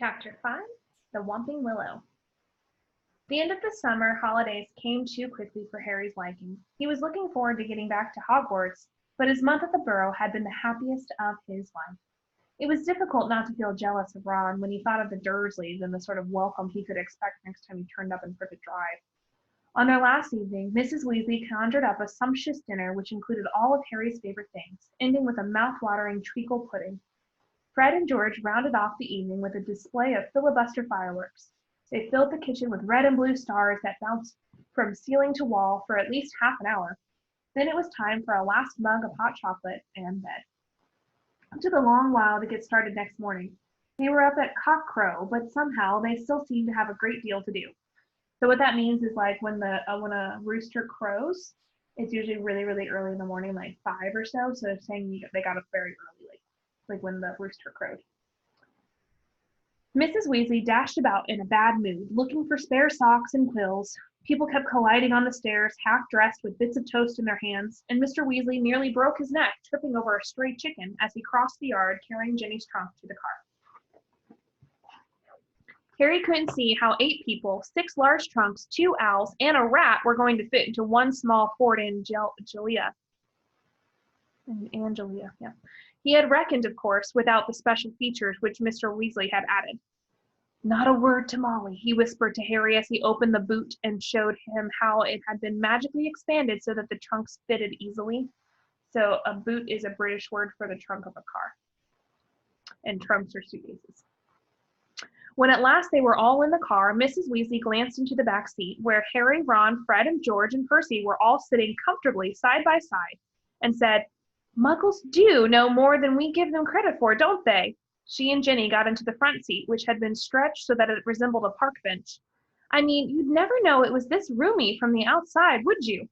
Chapter 5 The Whomping Willow. The end of the summer holidays came too quickly for Harry's liking. He was looking forward to getting back to Hogwarts, but his month at the Burrow had been the happiest of his life. It was difficult not to feel jealous of Ron when he thought of the Dursleys and the sort of welcome he could expect next time he turned up in Privet Drive. On their last evening, Mrs. Weasley conjured up a sumptuous dinner which included all of Harry's favorite things, ending with a mouth-watering treacle pudding. Fred and George rounded off the evening with a display of filibuster fireworks. They filled the kitchen with red and blue stars that bounced from ceiling to wall for at least half an hour. Then it was time for a last mug of hot chocolate and bed. It took a long while to get started next morning. They were up at cockcrow, but somehow they still seemed to have a great deal to do. So what that means is like when a rooster crows, it's usually really, really early in the morning, like 5 or so. So they're saying they got up very early, like when the rooster crowed. Mrs. Weasley dashed about in a bad mood, looking for spare socks and quills. People kept colliding on the stairs, half-dressed with bits of toast in their hands, and Mr. Weasley nearly broke his neck tripping over a stray chicken as he crossed the yard carrying Ginny's trunk to the car. Harry couldn't see how 8 people, 6 large trunks, 2 owls, and a rat were going to fit into one small Ford Angelia. Yeah. He had reckoned, of course, without the special features which Mr. Weasley had added. Not a word to Molly, he whispered to Harry as he opened the boot and showed him how it had been magically expanded so that the trunks fitted easily. So a boot is a British word for the trunk of a car. And trunks are suitcases. When at last they were all in the car, Mrs. Weasley glanced into the back seat, where Harry, Ron, Fred, and George and Percy were all sitting comfortably side by side, and said, Muggles do know more than we give them credit for, don't they? She and Ginny got into the front seat, which had been stretched so that it resembled a park bench. I mean, you'd never know it was this roomy from the outside, would you?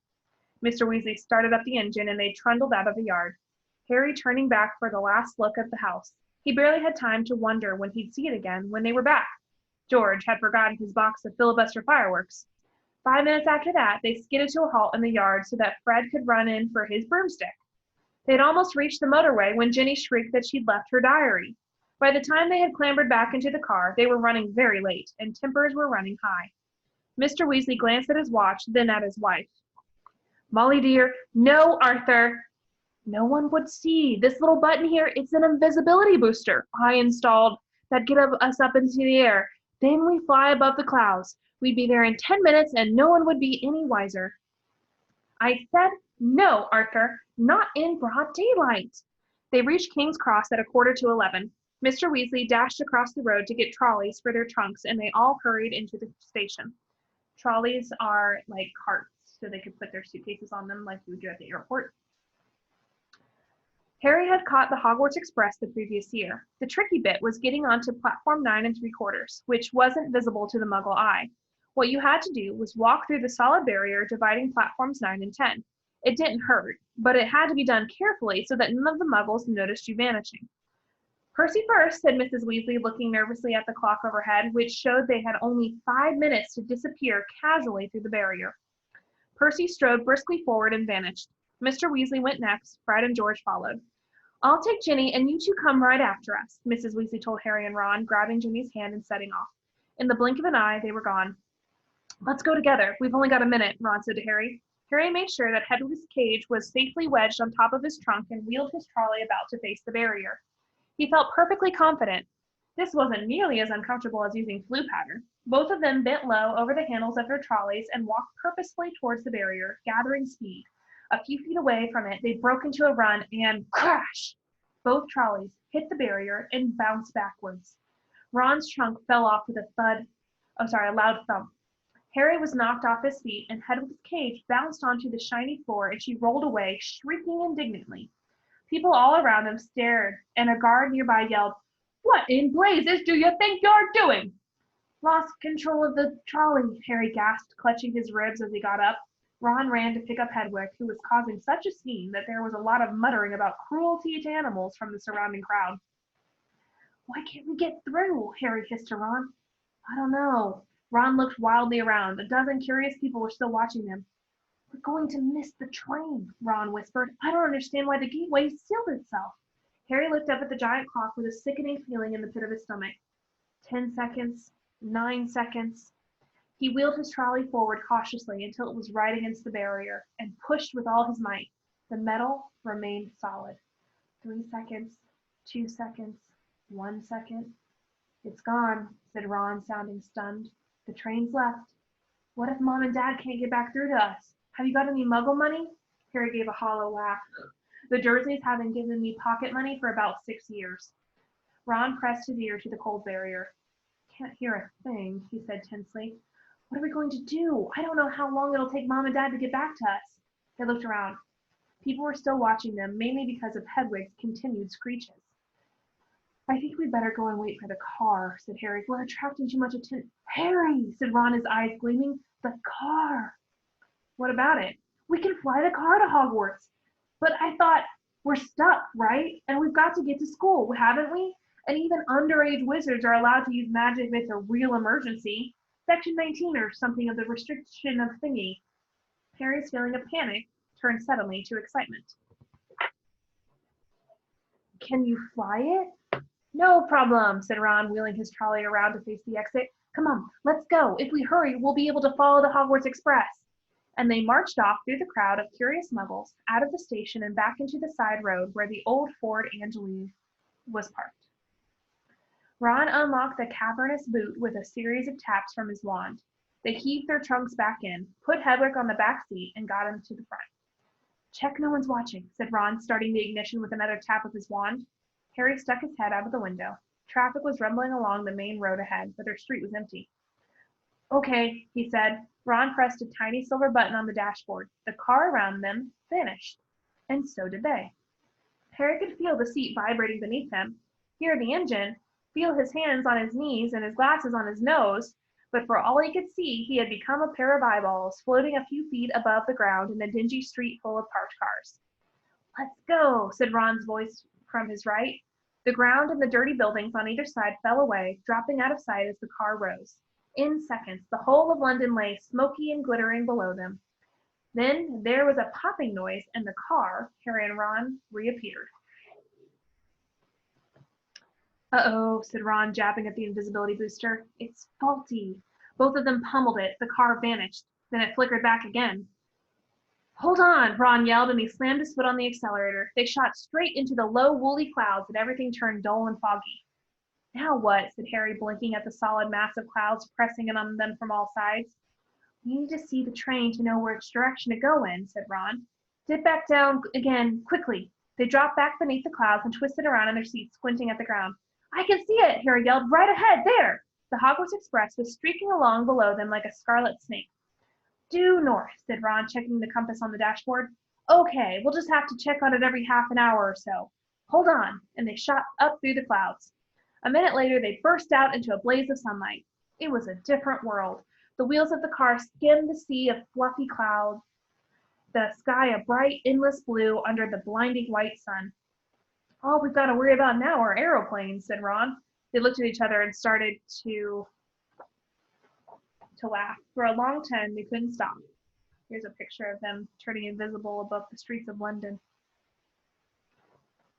Mr. Weasley started up the engine, and they trundled out of the yard, Harry turning back for the last look at the house. He barely had time to wonder when he'd see it again when they were back. George had forgotten his box of filibuster fireworks. 5 minutes after that, they skidded to a halt in the yard so that Fred could run in for his broomstick. They had almost reached the motorway when Ginny shrieked that she'd left her diary. By the time they had clambered back into the car, they were running very late, and tempers were running high. Mr. Weasley glanced at his watch, then at his wife. Molly, dear, no, Arthur. No one would see. This little button here, it's an invisibility booster I installed that get us up into the air. Then we fly above the clouds. We'd be there in 10 minutes, and no one would be any wiser. I said no, Arthur, not in broad daylight. They reached King's Cross at 11:15. Mr. Weasley dashed across the road to get trolleys for their trunks, and they all hurried into the station. Trolleys are like carts, so they could put their suitcases on them like you would do at the airport. Harry had caught the Hogwarts Express the previous year. The tricky bit was getting onto platform 9 3/4, which wasn't visible to the Muggle eye. What you had to do was walk through the solid barrier dividing platforms 9 and 10. It didn't hurt, but it had to be done carefully so that none of the Muggles noticed you vanishing. Percy first, said Mrs. Weasley, looking nervously at the clock overhead, which showed they had only 5 minutes to disappear casually through the barrier. Percy strode briskly forward and vanished. Mr. Weasley went next. Fred and George followed. I'll take Ginny, and you two come right after us, Mrs. Weasley told Harry and Ron, grabbing Ginny's hand and setting off. In the blink of an eye, they were gone. Let's go together. We've only got a minute, Ron said to Harry. Harry made sure that Hedwig's cage was safely wedged on top of his trunk and wheeled his trolley about to face the barrier. He felt perfectly confident. This wasn't nearly as uncomfortable as using flue powder. Both of them bent low over the handles of their trolleys and walked purposefully towards the barrier, gathering speed. A few feet away from it, they broke into a run and crash! Both trolleys hit the barrier and bounced backwards. Ron's trunk fell off with a loud thump. Harry was knocked off his feet, and Hedwig's cage bounced onto the shiny floor, and she rolled away, shrieking indignantly. People all around them stared, and a guard nearby yelled, What in blazes do you think you're doing? Lost control of the trolley, Harry gasped, clutching his ribs as he got up. Ron ran to pick up Hedwig, who was causing such a scene that there was a lot of muttering about cruelty to animals from the surrounding crowd. Why can't we get through? Harry hissed to Ron. I don't know. Ron looked wildly around. A dozen curious people were still watching them. We're going to miss the train, Ron whispered. I don't understand why the gateway sealed itself. Harry looked up at the giant clock with a sickening feeling in the pit of his stomach. 10 seconds, 9 seconds. He wheeled his trolley forward cautiously until it was right against the barrier and pushed with all his might. The metal remained solid. 3 seconds, 2 seconds, 1 second. It's gone, said Ron, sounding stunned. The train's left. What if Mom and Dad can't get back through to us? Have you got any muggle money? Harry gave a hollow laugh. The Dursleys haven't given me pocket money for about 6 years. Ron pressed his ear to the cold barrier. Can't hear a thing, he said tensely. What are we going to do? I don't know how long it'll take Mom and Dad to get back to us. They looked around. People were still watching them, mainly because of Hedwig's continued screeches. I think we'd better go and wait for the car, said Harry. We're attracting too much attention. Harry, said Ron, his eyes gleaming. The car. What about it? We can fly the car to Hogwarts. But I thought, we're stuck, right? And we've got to get to school, haven't we? And even underage wizards are allowed to use magic if it's a real emergency. Section 19 or something of the restriction of thingy. Harry's feeling of panic turned suddenly to excitement. Can you fly it? No problem, said Ron, wheeling his trolley around to face the exit. Come on, let's go. If we hurry, we'll be able to follow the Hogwarts Express. And they marched off through the crowd of curious muggles, out of the station and back into the side road where the old Ford Angelique was parked. Ron unlocked the cavernous boot with a series of taps from his wand. They heaved their trunks back in, put Hedwig on the back seat, and got him to the front. Check no one's watching, said Ron, starting the ignition with another tap of his wand. Harry stuck his head out of the window. Traffic was rumbling along the main road ahead, but their street was empty. Okay, he said. Ron pressed a tiny silver button on the dashboard. The car around them vanished, and so did they. Harry could feel the seat vibrating beneath him, hear the engine, feel his hands on his knees and his glasses on his nose, but for all he could see, he had become a pair of eyeballs floating a few feet above the ground in a dingy street full of parked cars. Let's go, said Ron's voice from his right. The ground and the dirty buildings on either side fell away, dropping out of sight as the car rose. In seconds, the whole of London lay smoky and glittering below them. Then there was a popping noise, and the car, Harry and Ron, reappeared. Uh-oh, said Ron, jabbing at the invisibility booster. It's faulty. Both of them pummeled it. The car vanished. Then it flickered back again. Hold on, Ron yelled, and he slammed his foot on the accelerator. They shot straight into the low, woolly clouds, and everything turned dull and foggy. Now what? Said Harry, blinking at the solid mass of clouds pressing in on them from all sides. We need to see the train to know which direction to go in, said Ron. Dip back down again, quickly. They dropped back beneath the clouds and twisted around in their seats, squinting at the ground. I can see it, Harry yelled. Right ahead, there! The Hogwarts Express was streaking along below them like a scarlet snake. Due north, said Ron, checking the compass on the dashboard. Okay, we'll just have to check on it every half an hour or so. Hold on, and they shot up through the clouds. A minute later, they burst out into a blaze of sunlight. It was a different world. The wheels of the car skimmed the sea of fluffy clouds, the sky a bright, endless blue under the blinding white sun. All we've got to worry about now are aeroplanes, said Ron. They looked at each other and started to laugh. For a long time, they couldn't stop. Here's a picture of them turning invisible above the streets of London.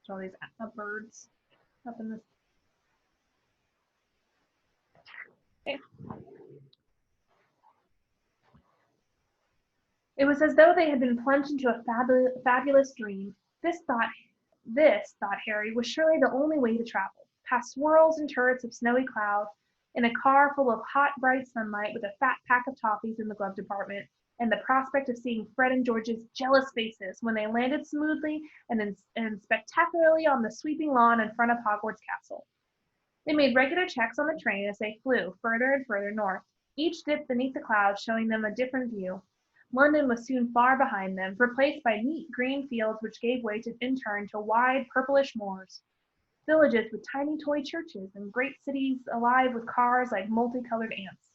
There's all these birds up in the... Okay. It was as though they had been plunged into a fabulous dream. This, thought Harry, was surely the only way to travel, past swirls and turrets of snowy cloud, in a car full of hot, bright sunlight with a fat pack of toffees in the glove compartment, and the prospect of seeing Fred and George's jealous faces when they landed smoothly and spectacularly on the sweeping lawn in front of Hogwarts Castle. They made regular checks on the train as they flew further and further north, each dip beneath the clouds showing them a different view. London was soon far behind them, replaced by neat green fields which gave way in turn to wide purplish moors. Villages with tiny toy churches and great cities alive with cars like multicolored ants.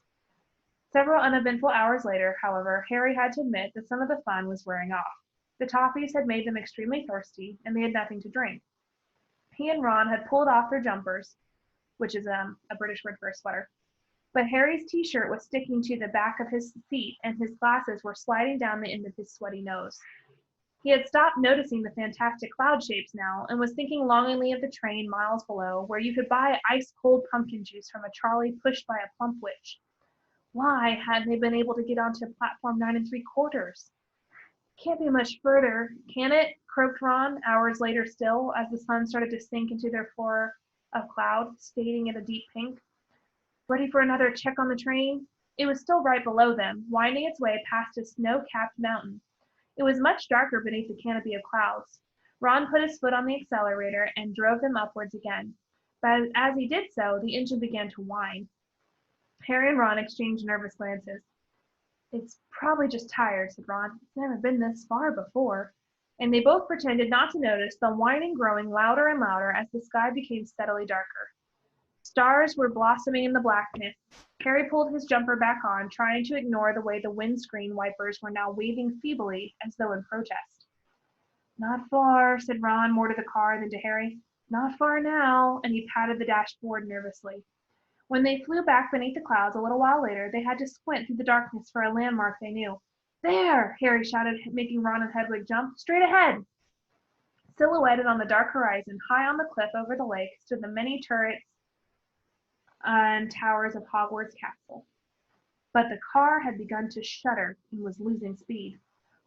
Several uneventful hours later, however, Harry had to admit that some of the fun was wearing off. The toffees had made them extremely thirsty, and they had nothing to drink. He and Ron had pulled off their jumpers, which is a British word for a sweater, but Harry's t-shirt was sticking to the back of his seat, and his glasses were sliding down the end of his sweaty nose. He had stopped noticing the fantastic cloud shapes now, and was thinking longingly of the train miles below, where you could buy ice-cold pumpkin juice from a trolley pushed by a plump witch. Why hadn't they been able to get onto platform 9 3/4? Can't be much further, can it? Croaked Ron, hours later still, as the sun started to sink into their floor of cloud, staining it a deep pink. Ready for another check on the train? It was still right below them, winding its way past a snow-capped mountain. It was much darker beneath the canopy of clouds. Ron put his foot on the accelerator and drove them upwards again. But as he did so, the engine began to whine. Harry and Ron exchanged nervous glances. It's probably just tired, said Ron. It's never been this far before. And they both pretended not to notice the whining growing louder and louder as the sky became steadily darker. Stars were blossoming in the blackness. Harry pulled his jumper back on, trying to ignore the way the windscreen wipers were now waving feebly as though in protest. Not far, said Ron, more to the car than to Harry. Not far now, and he patted the dashboard nervously. When they flew back beneath the clouds a little while later, they had to squint through the darkness for a landmark they knew. There, Harry shouted, making Ron and Hedwig jump. Straight ahead. Silhouetted on the dark horizon, high on the cliff over the lake, stood the many turrets and towers of Hogwarts Castle. But the car had begun to shudder and was losing speed.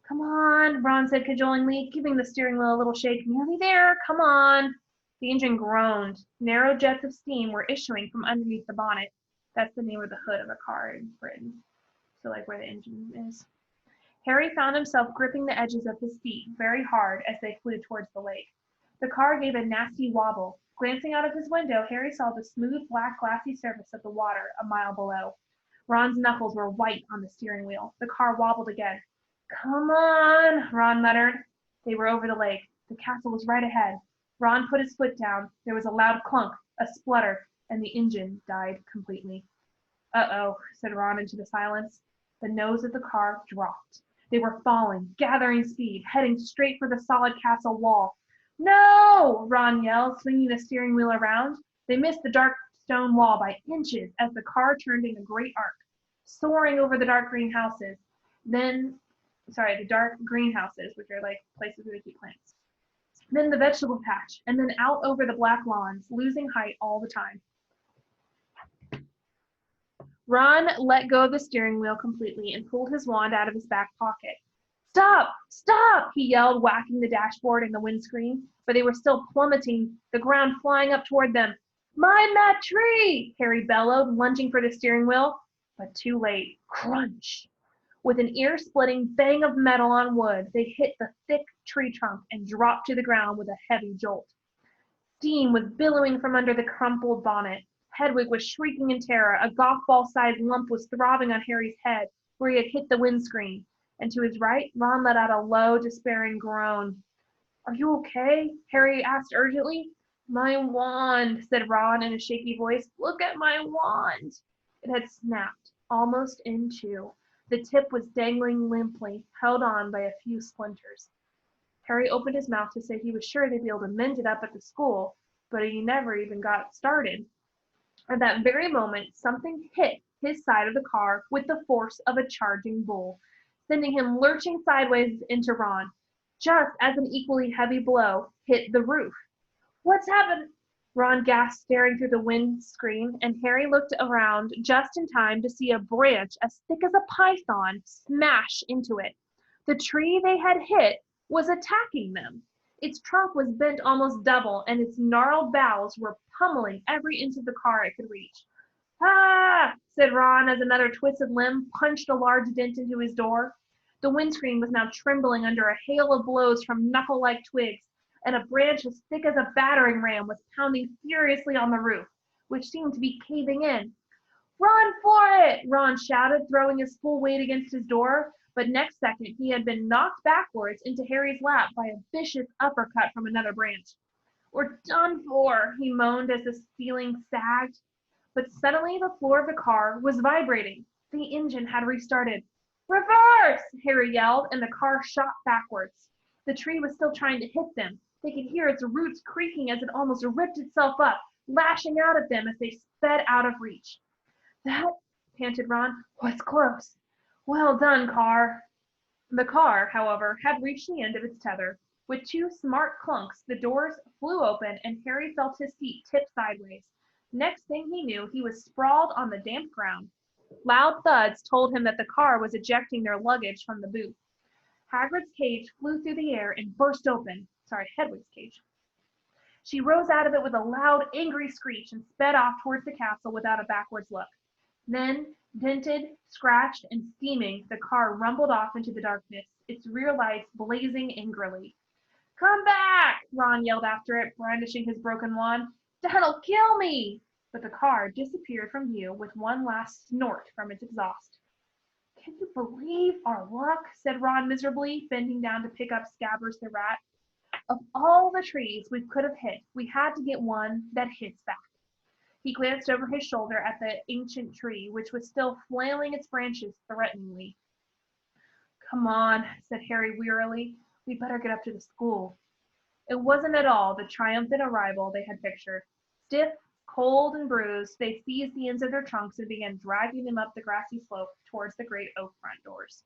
Come on, Ron said cajolingly, giving the steering wheel a little shake. Nearly there, come on. The engine groaned. Narrow jets of steam were issuing from underneath the bonnet. That's the name of the hood of a car in Britain. So like where the engine is. Harry found himself gripping the edges of his feet very hard as they flew towards the lake. The car gave a nasty wobble. Glancing out of his window, Harry saw the smooth, black, glassy surface of the water a mile below. Ron's knuckles were white on the steering wheel. The car wobbled again. Come on, Ron muttered. They were over the lake. The castle was right ahead. Ron put his foot down. There was a loud clunk, a splutter, and the engine died completely. Uh-oh, said Ron into the silence. The nose of the car dropped. They were falling, gathering speed, heading straight for the solid castle wall. No! Ron yelled, swinging the steering wheel around. They missed the dark stone wall by inches as the car turned in a great arc, soaring over the dark greenhouses. The dark greenhouses, which are like places where they keep plants. Then the vegetable patch, and then out over the black lawns, losing height all the time. Ron let go of the steering wheel completely and pulled his wand out of his back pocket. Stop! Stop! He yelled, whacking the dashboard and the windscreen, but they were still plummeting, the ground flying up toward them. Mind that tree! Harry bellowed, lunging for the steering wheel, but too late. Crunch! With an ear-splitting bang of metal on wood, they hit the thick tree trunk and dropped to the ground with a heavy jolt. Steam was billowing from under the crumpled bonnet. Hedwig was shrieking in terror. A golf ball-sized lump was throbbing on Harry's head, where he had hit the windscreen. And to his right, Ron let out a low, despairing groan. Are you okay? Harry asked urgently. My wand, said Ron in a shaky voice. Look at my wand. It had snapped, almost in two. The tip was dangling limply, held on by a few splinters. Harry opened his mouth to say he was sure they'd be able to mend it up at the school, but he never even got started. At that very moment, something hit his side of the car with the force of a charging bull, sending him lurching sideways into Ron, just as an equally heavy blow hit the roof. What's happened? Ron gasped, staring through the windscreen, and Harry looked around just in time to see a branch as thick as a python smash into it. The tree they had hit was attacking them. Its trunk was bent almost double, and its gnarled boughs were pummeling every inch of the car it could reach. Ah! Said Ron as another twisted limb punched a large dent into his door. The windscreen was now trembling under a hail of blows from knuckle-like twigs, and a branch as thick as a battering ram was pounding furiously on the roof, which seemed to be caving in. Run for it! Ron shouted, throwing his full weight against his door, but next second he had been knocked backwards into Harry's lap by a vicious uppercut from another branch. We're done for, he moaned as the ceiling sagged. But suddenly the floor of the car was vibrating. The engine had restarted. Reverse! Harry yelled, and the car shot backwards. The tree was still trying to hit them. They could hear its roots creaking as it almost ripped itself up, lashing out at them as they sped out of reach. That, panted Ron, was close. Well done, car. The car, however, had reached the end of its tether. With two smart clunks, the doors flew open and Harry felt his seat tip sideways. Next thing he knew, he was sprawled on the damp ground. Loud thuds told him that the car was ejecting their luggage from the boot. Hagrid's cage flew through the air and burst open. Sorry, Hedwig's cage. She rose out of it with a loud, angry screech and sped off towards the castle without a backwards look. Then, dented, scratched, and steaming, the car rumbled off into the darkness, its rear lights blazing angrily. "Come back!" Ron yelled after it, brandishing his broken wand. "That'll kill me!" But the car disappeared from view with one last snort from its exhaust. "Can you believe our luck?" said Ron miserably, bending down to pick up Scabbers the rat. "Of all the trees we could have hit, we had to get one that hits back." He glanced over his shoulder at the ancient tree, which was still flailing its branches threateningly. "Come on," said Harry wearily. "We better get up to the school." It wasn't at all the triumphant arrival they had pictured. Stiff, cold, and bruised, they seized the ends of their trunks and began dragging them up the grassy slope towards the great oak front doors.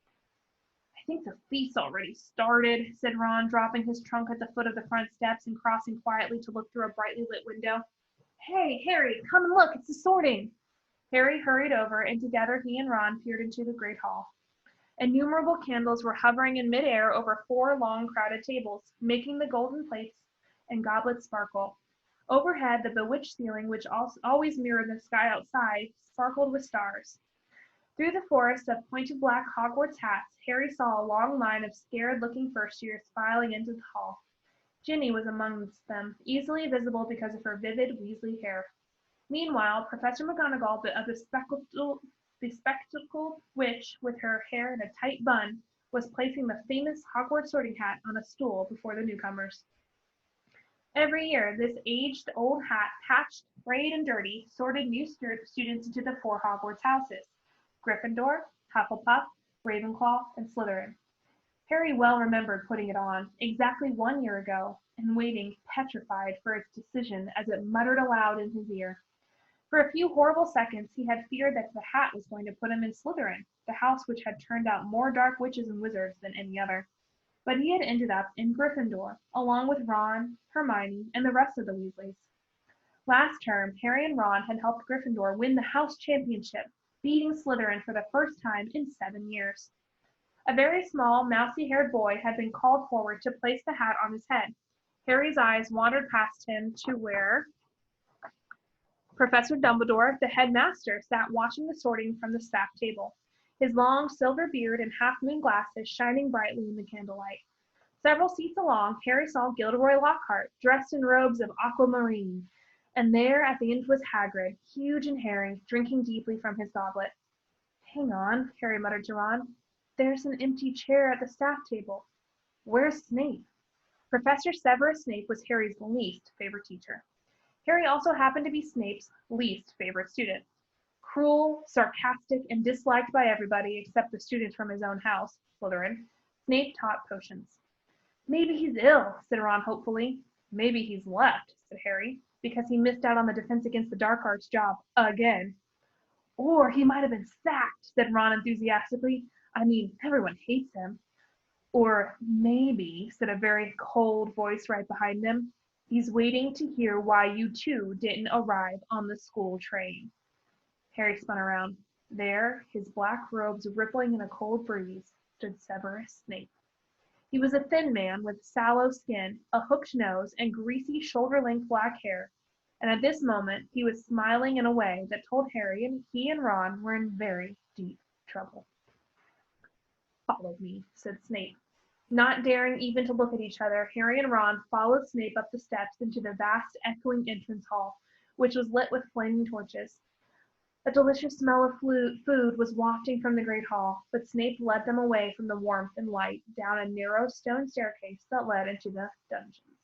"I think the feast's already started," said Ron, dropping his trunk at the foot of the front steps and crossing quietly to look through a brightly lit window. "Hey, Harry, come and look, it's the sorting." Harry hurried over, and together he and Ron peered into the great hall. Innumerable candles were hovering in midair over four long crowded tables, making the golden plates and goblets sparkle. Overhead, the bewitched ceiling, which always mirrored the sky outside, sparkled with stars. Through the forest of pointed black Hogwarts hats, Harry saw a long line of scared-looking first-years filing into the hall. Ginny was amongst them, easily visible because of her vivid Weasley hair. Meanwhile, Professor McGonagall, a bespectacled witch with her hair in a tight bun, was placing the famous Hogwarts sorting hat on a stool before the newcomers. Every year, this aged-old hat, patched, frayed, and dirty, sorted new students into the four Hogwarts houses: Gryffindor, Hufflepuff, Ravenclaw, and Slytherin. Harry well remembered putting it on, exactly 1 year ago, and waiting, petrified, for its decision as it muttered aloud in his ear. For a few horrible seconds he had feared that the hat was going to put him in Slytherin, the house which had turned out more dark witches and wizards than any other. But he had ended up in Gryffindor, along with Ron, Hermione, and the rest of the Weasleys. Last term, Harry and Ron had helped Gryffindor win the house championship, beating Slytherin for the first time in 7 years. A very small, mousy-haired boy had been called forward to place the hat on his head. Harry's eyes wandered past him to where Professor Dumbledore, the headmaster, sat watching the sorting from the staff table, his long silver beard and half-moon glasses shining brightly in the candlelight. Several seats along, Harry saw Gilderoy Lockhart, dressed in robes of aquamarine, and there at the end was Hagrid, huge and hairy, drinking deeply from his goblet. "Hang on," Harry muttered to Ron. "There's an empty chair at the staff table. Where's Snape?" Professor Severus Snape was Harry's least favorite teacher. Harry also happened to be Snape's least favorite student. Cruel, sarcastic, and disliked by everybody except the students from his own house, Slytherin, Snape taught potions. "Maybe he's ill," said Ron hopefully. "Maybe he's left," said Harry, "because he missed out on the Defense Against the Dark Arts job again." "Or he might have been sacked," said Ron enthusiastically. "I mean, everyone hates him." "Or maybe," said a very cold voice right behind them, "he's waiting to hear why you two didn't arrive on the school train." Harry spun around. There, his black robes rippling in a cold breeze, stood Severus Snape. He was a thin man with sallow skin, a hooked nose, and greasy shoulder-length black hair, and at this moment he was smiling in a way that told Harry he and Ron were in very deep trouble. "Follow me," said Snape. Not daring even to look at each other, Harry and Ron followed Snape up the steps into the vast, echoing entrance hall, which was lit with flaming torches. A delicious smell of food was wafting from the great hall, but Snape led them away from the warmth and light down a narrow stone staircase that led into the dungeons.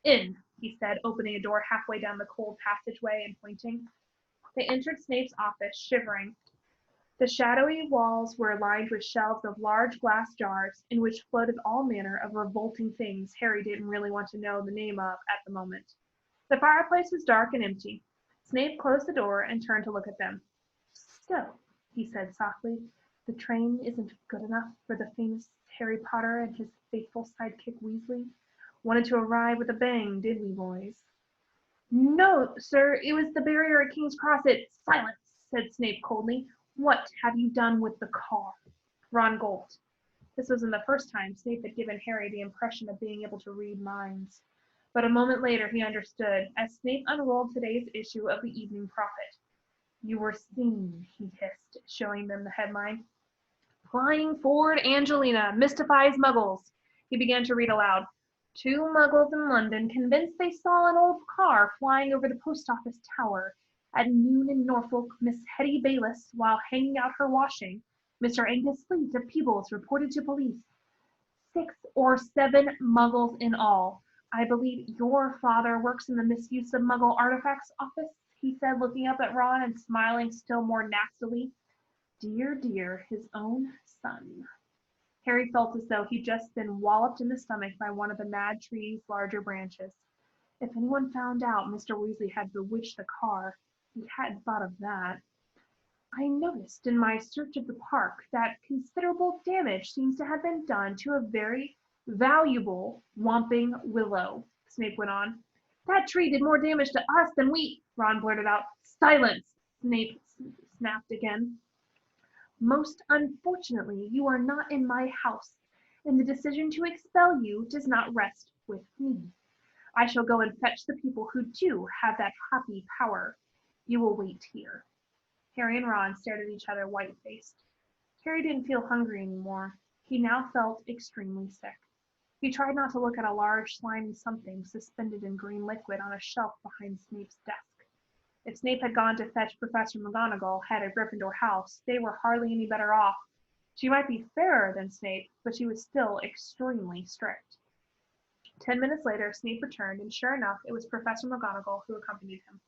"In," he said, opening a door halfway down the cold passageway and pointing. They entered Snape's office, shivering. The shadowy walls were lined with shelves of large glass jars, in which floated all manner of revolting things Harry didn't really want to know the name of at the moment. The fireplace was dark and empty. Snape closed the door and turned to look at them. "So," he said softly, The train isn't good enough for the famous Harry Potter and his faithful sidekick Weasley. Wanted to arrive with a bang, did we, boys? No, sir, it was the barrier at King's Cross. Silence, said Snape coldly. What have you done with the car? Ron gulped. This wasn't the first time Snape had given Harry the impression of being able to read minds. But a moment later he understood, as Snape unrolled today's issue of the Evening Prophet. You were seen, he hissed, showing them the headline. Flying Forward Angelina mystifies Muggles. He began to read aloud. 2 Muggles in London convinced they saw an old car flying over the post office tower. At noon in Norfolk, Miss Hetty Bayliss, while hanging out her washing, Mr. Angus Fleet of Peebles reported to police. 6 or 7 Muggles in all. I believe your father works in the misuse of Muggle artifacts office, he said, looking up at Ron and smiling still more nastily. Dear, dear, his own son. Harry felt as though he'd just been walloped in the stomach by one of the mad tree's larger branches. If anyone found out Mr. Weasley had bewitched the car, he hadn't thought of that. I noticed in my search of the park that considerable damage seems to have been done to a very valuable Whomping Willow, Snape went on. That tree did more damage to us than we, Ron blurted out. Silence, Snape snapped again. Most unfortunately, you are not in my house, and the decision to expel you does not rest with me. I shall go and fetch the people who do have that happy power. You will wait here. Harry and Ron stared at each other white-faced. Harry didn't feel hungry anymore. He now felt extremely sick. He tried not to look at a large, slimy something suspended in green liquid on a shelf behind Snape's desk. If Snape had gone to fetch Professor McGonagall head of Gryffindor House, they were hardly any better off. She might be fairer than Snape, but she was still extremely strict. 10 minutes later, Snape returned, and sure enough, it was Professor McGonagall who accompanied him.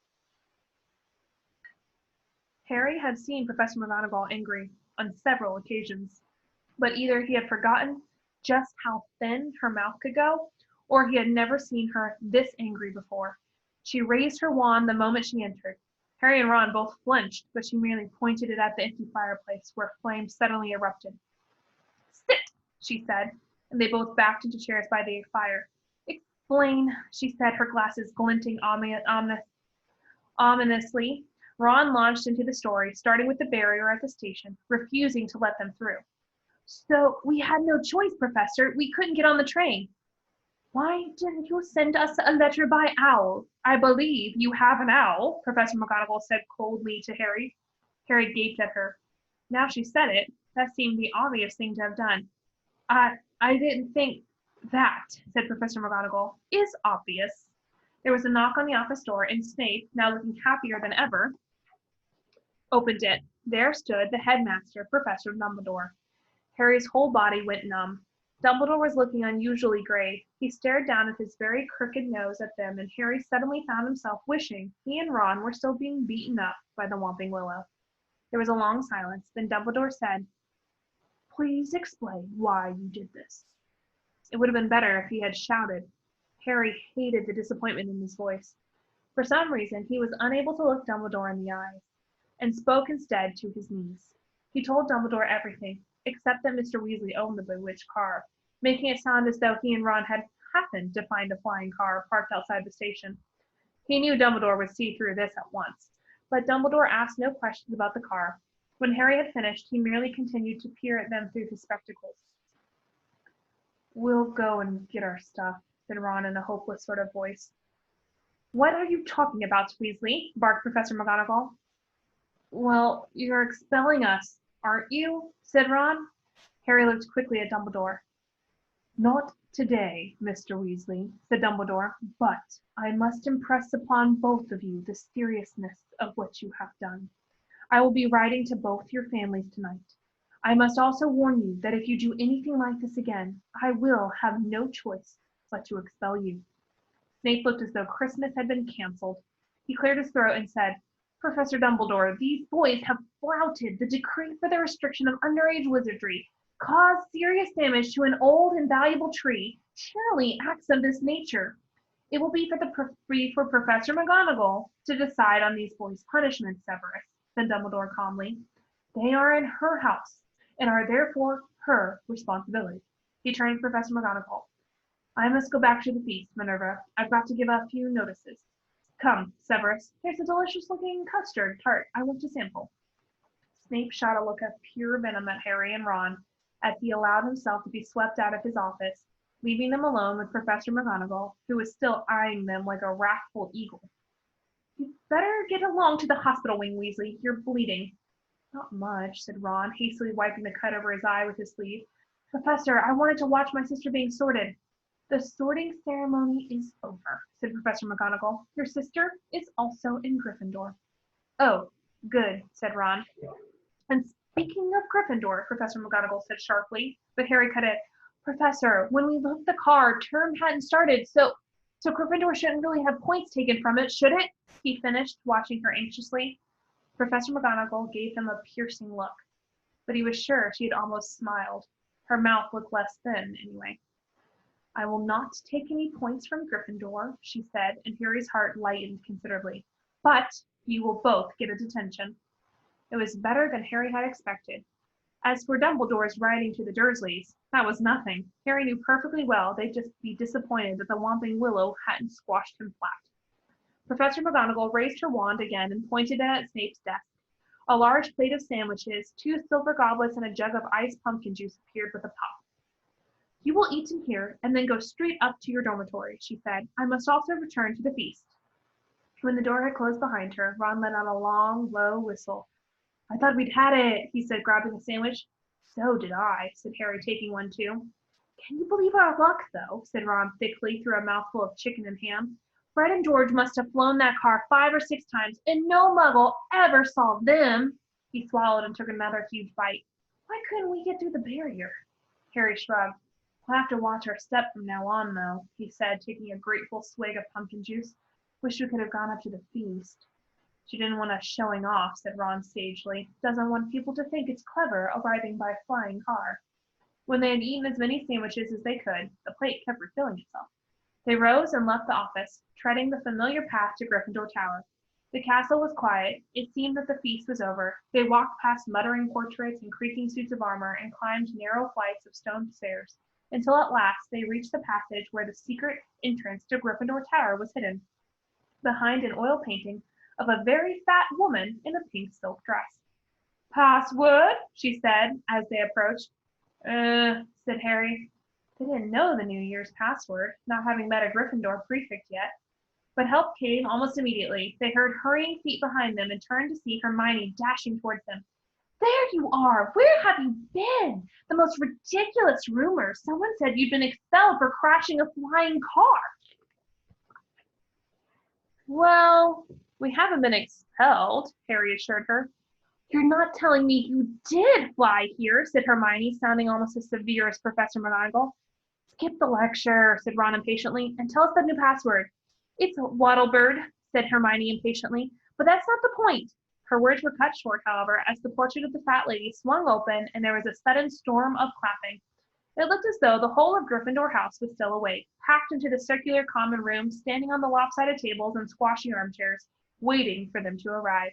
Harry had seen Professor McGonagall angry on several occasions, but either he had forgotten just how thin her mouth could go, or he had never seen her this angry before. She raised her wand the moment she entered. Harry and Ron both flinched, but she merely pointed it at the empty fireplace, where flames suddenly erupted. Sit, she said, and they both backed into chairs by the fire. Explain, she said, her glasses glinting ominously. Ron launched into the story, starting with the barrier at the station, refusing to let them through. So we had no choice, Professor. We couldn't get on the train. Why didn't you send us a letter by owl? I believe you have an owl, Professor McGonagall said coldly to Harry. Harry gaped at her. Now she said it, that seemed the obvious thing to have done. I didn't think that, said Professor McGonagall, is obvious. There was a knock on the office door, and Snape, now looking happier than ever, opened it. There stood the headmaster, Professor Dumbledore. Harry's whole body went numb. Dumbledore was looking unusually grave. He stared down at his very crooked nose at them, and Harry suddenly found himself wishing he and Ron were still being beaten up by the Whomping Willow. There was a long silence. Then Dumbledore said, Please explain why you did this. It would have been better if he had shouted. Harry hated the disappointment in his voice. For some reason, he was unable to look Dumbledore in the eyes, and spoke instead to his niece. He told Dumbledore everything, except that Mr. Weasley owned the bewitched car, making it sound as though he and Ron had happened to find a flying car parked outside the station. He knew Dumbledore would see through this at once, but Dumbledore asked no questions about the car. When Harry had finished, he merely continued to peer at them through his spectacles. We'll go and get our stuff, said Ron in a hopeless sort of voice. What are you talking about, Weasley? Barked Professor McGonagall. Well, you're expelling us, aren't you? Said Ron. Harry looked quickly at Dumbledore. Not today, Mr. Weasley, said Dumbledore, but I must impress upon both of you the seriousness of what you have done. I will be writing to both your families tonight. I must also warn you that if you do anything like this again, I will have no choice but to expel you. Snape looked as though Christmas had been canceled. He cleared his throat and said, Professor Dumbledore, these boys have flouted the decree for the restriction of underage wizardry, caused serious damage to an old and valuable tree. Surely acts of this nature. It will be for Professor McGonagall to decide on these boys' punishments, Severus, said Dumbledore calmly. They are in her house, and are therefore her responsibility. He turned to Professor McGonagall. I must go back to the feast, Minerva. I've got to give a few notices. Come, Severus, here's a delicious-looking custard tart I want to sample. Snape shot a look of pure venom at Harry and Ron as he allowed himself to be swept out of his office, leaving them alone with Professor McGonagall, who was still eyeing them like a wrathful eagle. You'd better get along to the hospital wing, Weasley. You're bleeding. Not much, said Ron, hastily wiping the cut over his eye with his sleeve. Professor, I wanted to watch my sister being sorted. The sorting ceremony is over, said Professor McGonagall. Your sister is also in Gryffindor. Oh, good, said Ron. And speaking of Gryffindor, Professor McGonagall said sharply, but Harry cut in. Professor, when we left the car, term hadn't started, so Gryffindor shouldn't really have points taken from it, should it? He finished, watching her anxiously. Professor McGonagall gave him a piercing look, but he was sure she had almost smiled. Her mouth looked less thin, anyway. I will not take any points from Gryffindor, she said, and Harry's heart lightened considerably. But you will both get a detention. It was better than Harry had expected. As for Dumbledore's writing to the Dursleys, that was nothing. Harry knew perfectly well they'd just be disappointed that the Whomping Willow hadn't squashed him flat. Professor McGonagall raised her wand again and pointed it at Snape's desk. A large plate of sandwiches, 2 silver goblets, and a jug of iced pumpkin juice appeared with a pop. You will eat in here and then go straight up to your dormitory, she said. I must also return to the feast. When the door had closed behind her, Ron let out a long, low whistle. I thought we'd had it, he said, grabbing a sandwich. So did I, said Harry, taking one too. Can you believe our luck, though, said Ron thickly through a mouthful of chicken and ham. Fred and George must have flown that car 5 or 6 times, and no muggle ever saw them. He swallowed and took another huge bite. Why couldn't we get through the barrier? Harry shrugged. We'll have to watch our step from now on, though, he said, taking a grateful swig of pumpkin juice. Wish we could have gone up to the feast. She didn't want us showing off, said Ron sagely. Doesn't want people to think it's clever arriving by flying car. When they had eaten as many sandwiches as they could, the plate kept refilling itself. They rose and left the office, treading the familiar path to Gryffindor Tower. The castle was quiet. It seemed that the feast was over. They walked past muttering portraits and creaking suits of armor and climbed narrow flights of stone stairs, until at last they reached the passage where the secret entrance to Gryffindor Tower was hidden, behind an oil painting of a very fat woman in a pink silk dress. Password, she said as they approached. Said Harry. They didn't know the New Year's password, not having met a Gryffindor prefect yet. But help came almost immediately. They heard hurrying feet behind them and turned to see Hermione dashing towards them. There you are! Where have you been? The most ridiculous rumors. Someone said you'd been expelled for crashing a flying car. Well, we haven't been expelled, Harry assured her. You're not telling me you did fly here, said Hermione, sounding almost as severe as Professor McGonagall. Skip the lecture, said Ron impatiently, and tell us the new password. It's Waddlebird, said Hermione impatiently, but that's not the point. Her words were cut short, however, as the portrait of the fat lady swung open and there was a sudden storm of clapping. It looked as though the whole of Gryffindor House was still awake, packed into the circular common room, standing on the lopsided tables and squashy armchairs, waiting for them to arrive.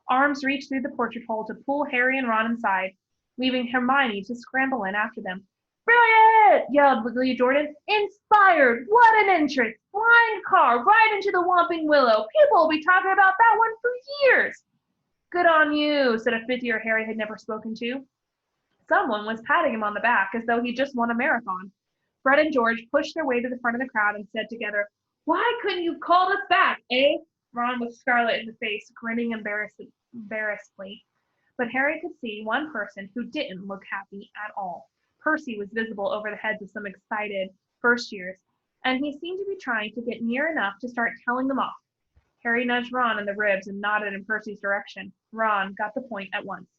Arms reached through the portrait hole to pull Harry and Ron inside, leaving Hermione to scramble in after them. Brilliant! Yelled Lee Jordan. Inspired! What an entrance! Flying car right into the Whomping Willow. People will be talking about that one for years. Good on you, said a fifth-year Harry had never spoken to. Someone was patting him on the back as though he just won a marathon. Fred and George pushed their way to the front of the crowd and said together, Why couldn't you have called us back, eh? Ron was scarlet in the face, grinning embarrassedly. But Harry could see one person who didn't look happy at all. Percy was visible over the heads of some excited first years, and he seemed to be trying to get near enough to start telling them off. Harry nudged Ron in the ribs and nodded in Percy's direction. Ron got the point at once.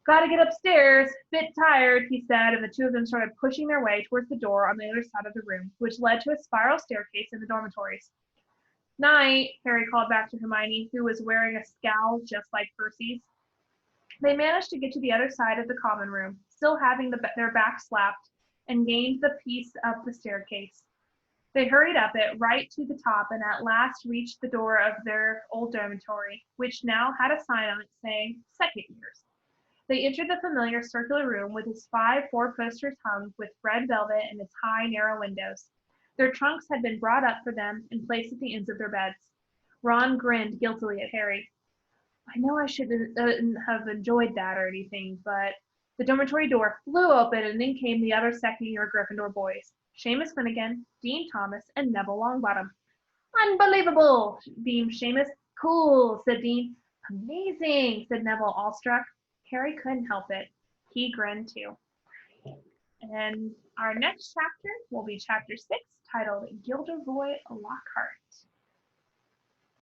Gotta get upstairs. Bit tired, he said, and the two of them started pushing their way towards the door on the other side of the room, which led to a spiral staircase in the dormitories. Night, Harry called back to Hermione, who was wearing a scowl just like Percy's. They managed to get to the other side of the common room, still having their backs slapped, and gained the piece of the staircase. They hurried up it right to the top and at last reached the door of their old dormitory, which now had a sign on it saying second years. They entered the familiar circular room with its 5 four-posters hung with red velvet and its high, narrow windows. Their trunks had been brought up for them and placed at the ends of their beds. Ron grinned guiltily at Harry. I know I shouldn't have enjoyed that or anything, but the dormitory door flew open and in came the other second year Gryffindor boys, Seamus Finnegan, Dean Thomas, and Neville Longbottom. Unbelievable, beamed Seamus. Cool, said Dean. Amazing, said Neville, awestruck. Harry couldn't help it. He grinned too. And our next chapter will be chapter 6, titled Gilderoy Lockhart.